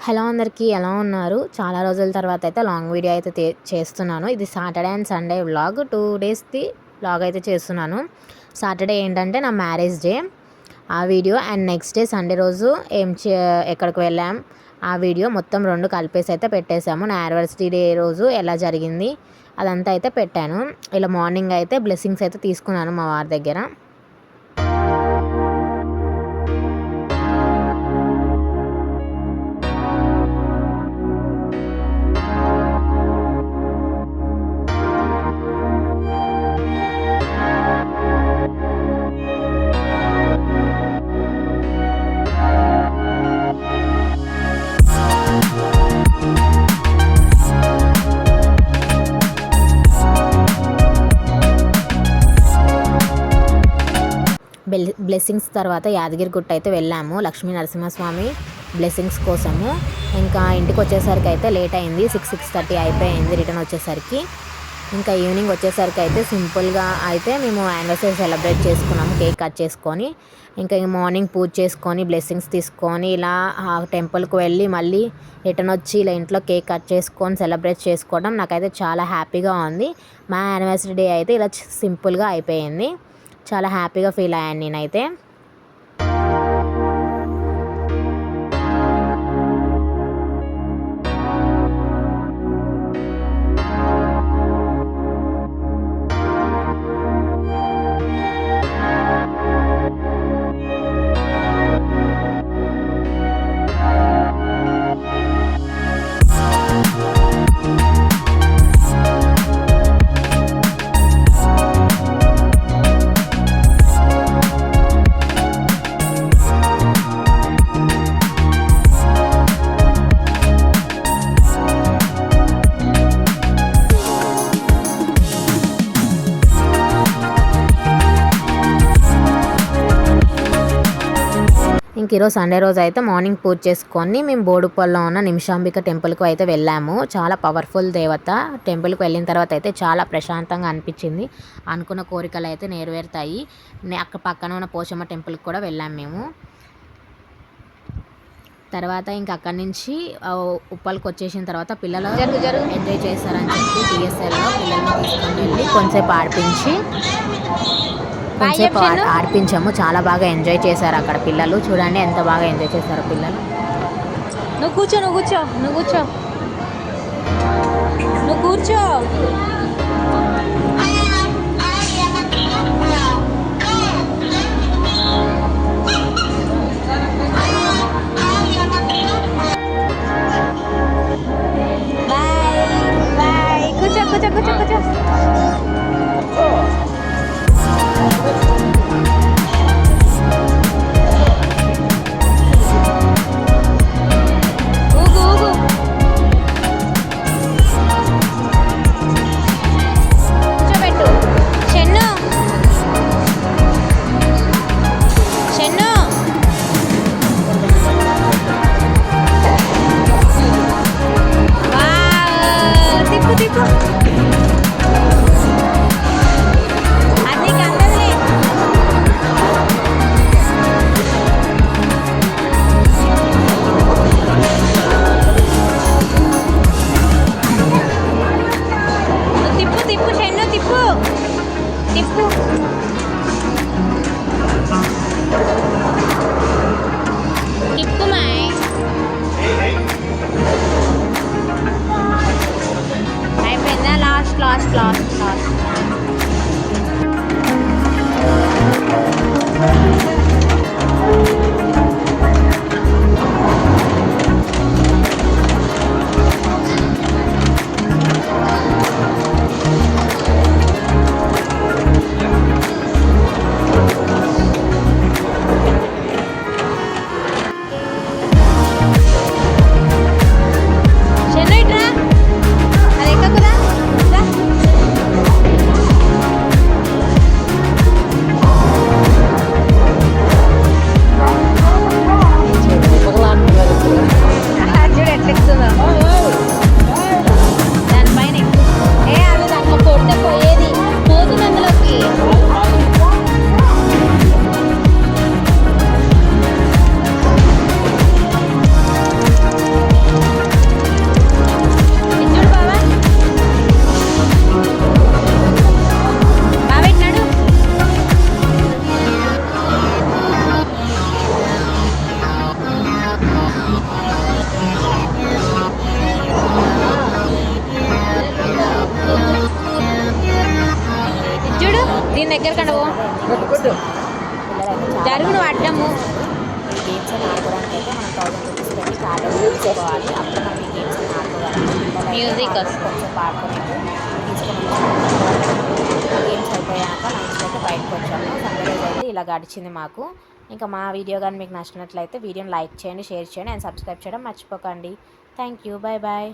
Hello అందరికీ ఎలా ఉన్నారు? చాలా రోజుల తర్వాత అయితే లాంగ్ వీడియో అయితే చేస్తున్నాను. ఇది సాటర్డే అండ్ సండే వ్లాగ్. 2 డేస్‌ది వ్లాగ్ అయితే చేస్తున్నాను. సాటర్డే ఏంటంటే నా మ్యారేజ్ డే. ఆ video and next day Sunday రోజు ఎక్కడికి వెళ్ళాం ఆ వీడియో మొత్తం 2 కలిపేసి అయితే పెట్టేశాము. నా యానివర్సరీ డే రోజు ఎలా జరిగింది అదంతా అయితే పెట్టాను. ఇలా మార్నింగ్ అయితే బ్లెస్సింగ్స్ అయితే తీసుకున్నాను మా వారి దగ్గర. బ్లెస్సింగ్స్ తర్వాత యాదగిరిగుట్ట అయితే వెళ్ళాము లక్ష్మీ నరసింహస్వామి బ్లెస్సింగ్స్ కోసము. ఇంకా ఇంటికి వచ్చేసరికి అయితే లేట్ అయింది. 6:30 అయిపోయింది రిటర్న్ వచ్చేసరికి. ఇంకా ఈవినింగ్ వచ్చేసరికి అయితే సింపుల్గా అయితే మేము యానివర్సరీ సెలబ్రేట్ చేసుకున్నాము కేక్ కట్ చేసుకొని. ఇంకా మార్నింగ్ పూజ చేసుకొని బ్లెస్సింగ్స్ తీసుకొని ఇలా టెంపుల్కి వెళ్ళి మళ్ళీ రిటర్న్ వచ్చి ఇలా ఇంట్లో కేక్ కట్ చేసుకొని సెలబ్రేట్ చేసుకోవడం నాకైతే చాలా హ్యాపీగా ఉంది. మా యానివర్సరీ డే అయితే ఇలా సింపుల్గా అయిపోయింది. చాలా హ్యాపీగా ఫీల్ అయ్యాను నేనైతే. ఇంక ఈరోజు సండే రోజు అయితే మార్నింగ్ పూజ చేసుకొని మేము బోడుపల్లో ఉన్న నిమిషాంబిక టెంపుల్కి అయితే వెళ్ళాము. చాలా పవర్ఫుల్ దేవత. టెంపుల్కి వెళ్ళిన తర్వాత అయితే చాలా ప్రశాంతంగా అనిపించింది. అనుకున్న కోరికలు అయితే నెరవేరుతాయి. అక్కడ పక్కన ఉన్న పోచమ్మ టెంపుల్కి కూడా వెళ్ళాము మేము. తర్వాత ఇంక అక్కడి నుంచి ఉప్పల్కి వచ్చేసిన తర్వాత పిల్లలు ఎంజాయ్ చేస్తారని చెప్పి టీఎస్ఎల్లో పిల్లల్ని తీసుకొని వెళ్ళి కొంచెంసేపు ఆడిపించాము. చాలా బాగా ఎంజాయ్ చేశారు అక్కడ పిల్లలు. చూడండి ఎంత బాగా ఎంజాయ్ చేశారు పిల్లలు. నువ్వు కూర్చో నువ్వు కూర్చో నువ్వు కూర్చో నువ్వు కూర్చో. బాయ్ కూర్చో కూర్చో కూర్చో కూర్చో. నువ్వు జరుగు నువ్వు అడ్డము ఈ గేమ్స్ అని ఆడుకోవడానికి అయితే మనం 1000 రూపీస్ పెట్టి కార్డ్ తీసుకోవాలి. అప్పుడు మనం ఈ గేమ్స్ అని ఆడుకోవాలి. మ్యూజిక్ వస్తుంది. కొంచెం పాడుకొని తీసుకొని గేమ్స్ అయిపోయాక లంచ్లో అయితే బయటకు వచ్చాము. సండే రోజు అయితే ఇలా గడిచింది మాకు. ఇంకా మా వీడియో కానీ మీకు నచ్చినట్లయితే వీడియోని లైక్ చేయండి, షేర్ చేయండి అండ్ సబ్స్క్రైబ్ చేయడం మర్చిపోకండి. Thank you. Bye bye.